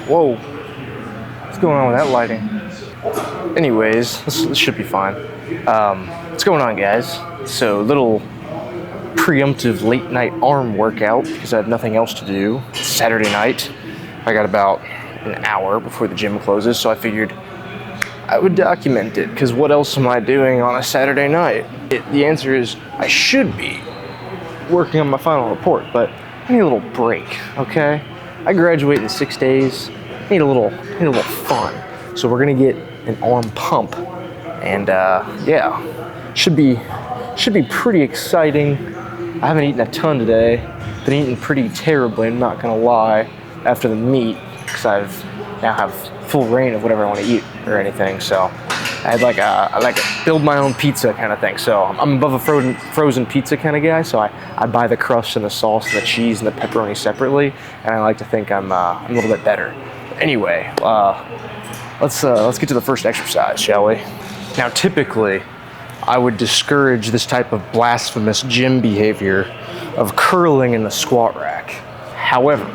Whoa, what's going on with that lighting? Anyways, this should be fine. What's going on, guys? So, little preemptive late night arm workout because I have nothing else to do. It's Saturday night. I got about an hour before the gym closes, so I figured I would document it, because what else am I doing on a Saturday night? The answer is I should be working on my final report, but I need a little break, okay? I graduate in 6 days. I need a little fun. So we're gonna get an arm pump, and yeah, should be pretty exciting. I haven't eaten a ton today. Been eating pretty terribly, I'm not gonna lie, after the meet, because I've now have full reign of whatever I want to eat or anything. So I had like a build my own pizza kind of thing. So I'm above a frozen pizza kind of guy. So I buy the crust and the sauce and the cheese and the pepperoni separately, and I like to think I'm a little bit better. Anyway, let's get to the first exercise, shall we? Now, typically, I would discourage this type of blasphemous gym behavior of curling in the squat rack. However,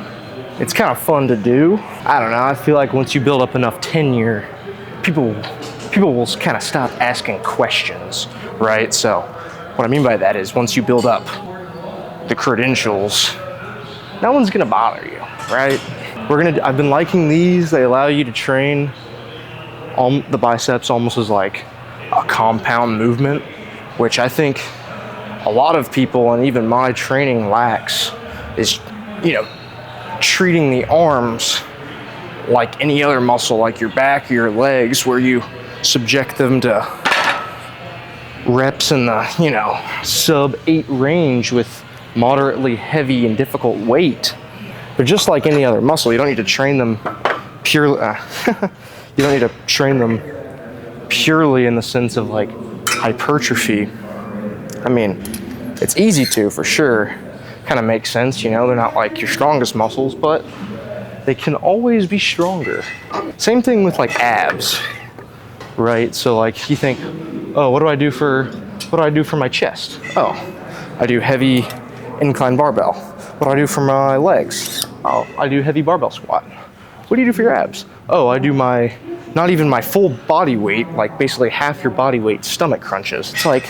it's kind of fun to do. I don't know, I feel like once you build up enough tenure, people will kind of stop asking questions, right? So what I mean by that is once you build up the credentials, no one's gonna bother you, right? I've been liking these. They allow you to train the biceps almost as like a compound movement, which I think a lot of people, and even my training, lacks, is, treating the arms like any other muscle, like your back or your legs, where you subject them to reps in the, sub 8 range with moderately heavy and difficult weight. But just like any other muscle, you don't need to train them purely, you don't need to train them purely in the sense of like hypertrophy. I mean, it's easy to, for sure. Kind of makes sense, they're not like your strongest muscles, but they can always be stronger. Same thing with like abs, right? So like you think, oh, what do I do for my chest? Oh, I do heavy incline barbell. What do I do for my legs? Oh, I do heavy barbell squat. What do you do for your abs? Oh, I do not even my full body weight, like basically half your body weight stomach crunches. It's like,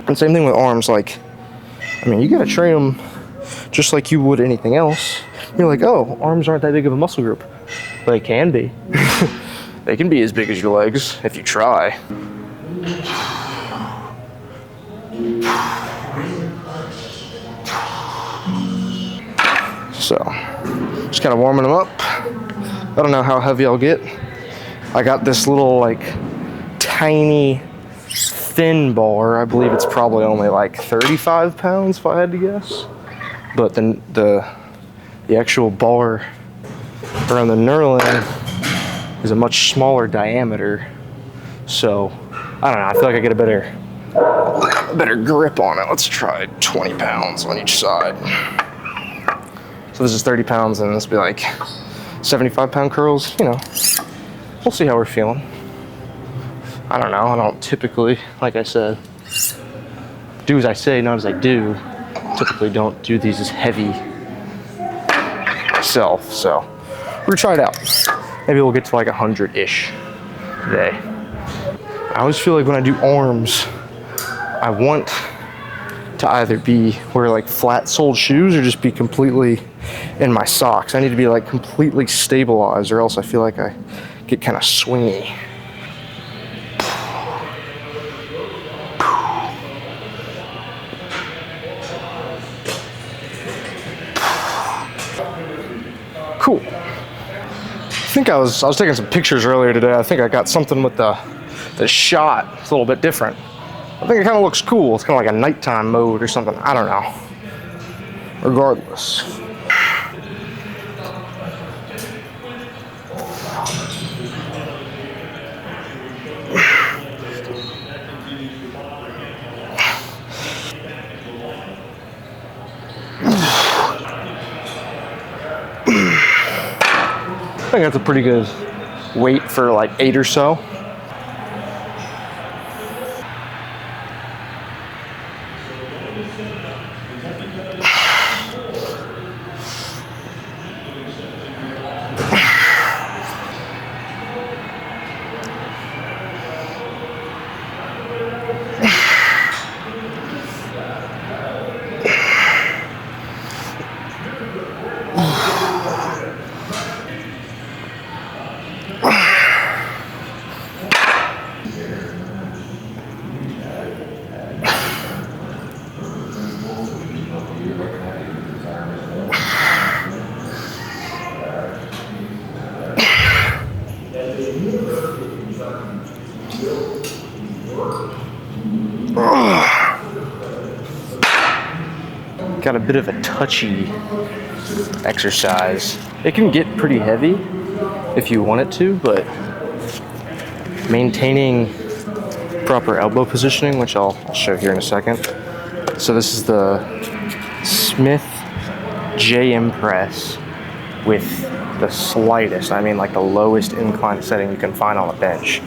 and same thing with arms, like, you gotta train them just like you would anything else. You're like, oh, arms aren't that big of a muscle group. They can be. They can be as big as your legs if you try. So, just kind of warming them up. I don't know how heavy I'll get. I got this little, like, tiny thin bar. I believe it's probably only like 35 pounds if I had to guess. But then the actual bar around the knurling is a much smaller diameter. So I don't know, I feel like I get a better grip on it. Let's try 20 pounds on each side. So this is 30 pounds and this will be like 75 pound curls. We'll see how we're feeling. I don't know, I don't typically, like I said, do as I say, not as I do. Typically don't do these as heavy myself, so we're gonna try it out. Maybe we'll get to like 100-ish today. I always feel like when I do arms, I want to either wear like flat-soled shoes or just be completely in my socks. I need to be like completely stabilized, or else I feel like I get kind of swingy. Cool. I think I was taking some pictures earlier today. I think I got something with the shot. It's a little bit different. I think it kind of looks cool. It's kind of like a nighttime mode or something. I don't know. Regardless. I think that's a pretty good weight for like 8 or so. Got a bit of a touchy exercise. It can get pretty heavy if you want it to, but maintaining proper elbow positioning, which I'll show here in a second. So this is the Smith JM press with the slightest, I mean like the lowest incline setting you can find on a bench.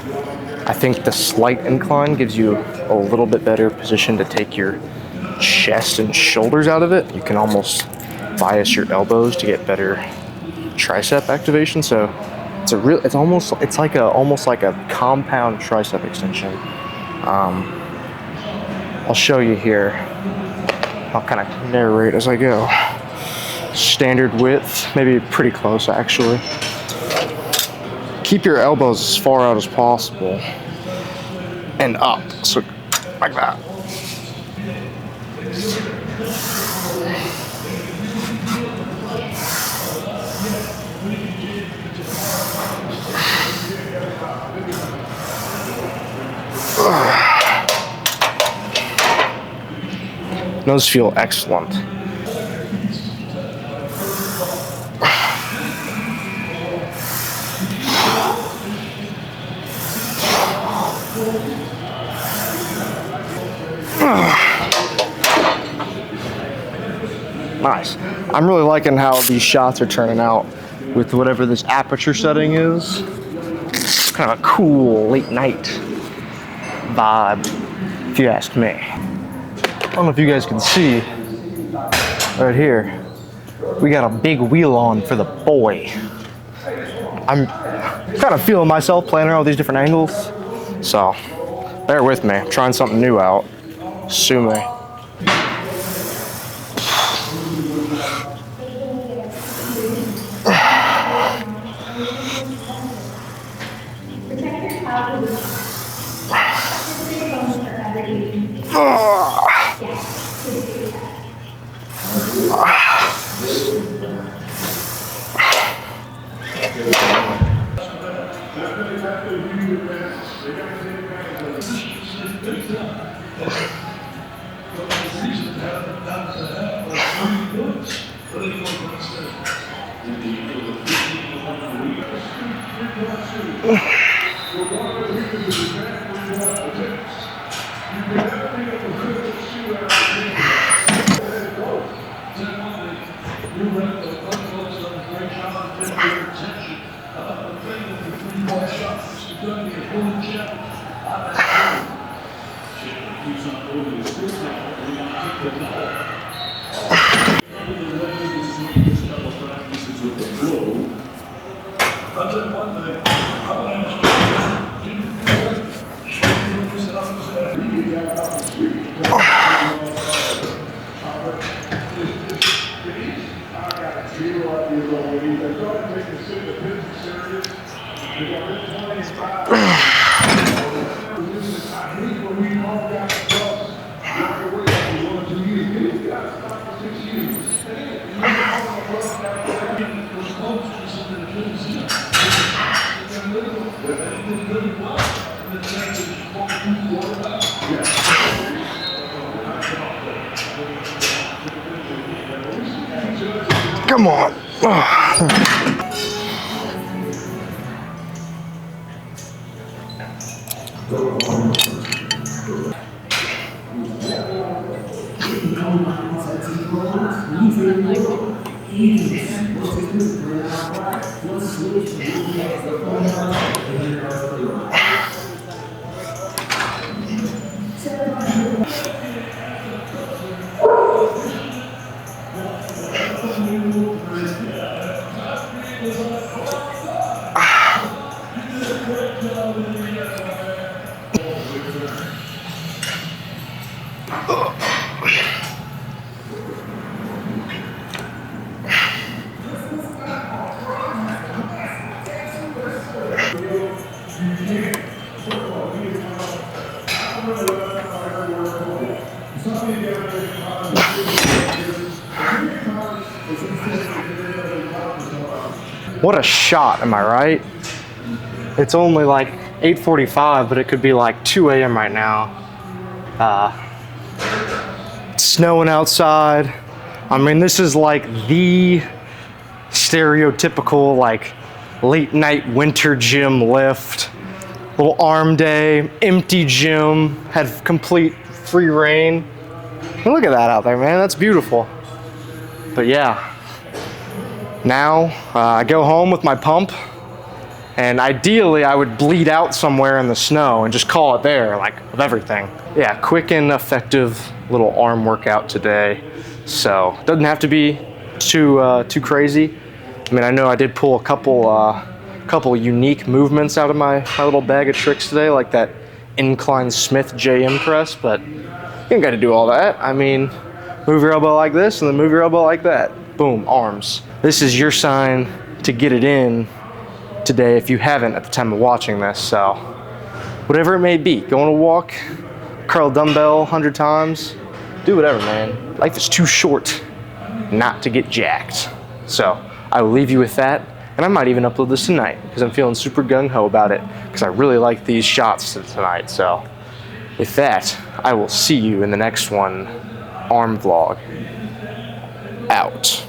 I think the slight incline gives you a little bit better position to take your chest and shoulders out of it. You can almost bias your elbows to get better tricep activation. So it's almost like a compound tricep extension. I'll show you here. I'll kind of narrate as I go. Standard width, maybe pretty close actually. Keep your elbows as far out as possible and up, so like that. Those feel excellent. Nice. I'm really liking how these shots are turning out with whatever this aperture setting is. It's kind of a cool late night vibe, if you ask me. I don't know if you guys can see right here. We got a big wheel on for the boy. I'm kind of feeling myself playing around with these different angles. So bear with me. I'm trying something new out. Sue me. Come on. What a shot, am I right? It's only like 8:45, but it could be like 2 a.m. right now. It's snowing outside. I mean, this is like the stereotypical like late night winter gym lift. Little arm day, empty gym, had complete free reign. Look at that out there, man. That's beautiful. But yeah, now I go home with my pump, and ideally I would bleed out somewhere in the snow and just call it there, like with everything. Yeah, quick and effective little arm workout today. So doesn't have to be too crazy. I mean, I know I did pull a couple unique movements out of my little bag of tricks today, like that incline Smith JM press, but you ain't got to do all that. I mean, move your elbow like this and then move your elbow like that. Boom, arms. This is your sign to get it in today if you haven't at the time of watching this. So whatever it may be, go on a walk, curl a dumbbell 100 times, do whatever, man. Life is too short not to get jacked. So I will leave you with that, and I might even upload this tonight because I'm feeling super gung-ho about it because I really like these shots tonight. So with that, I will see you in the next one. Arm vlog out.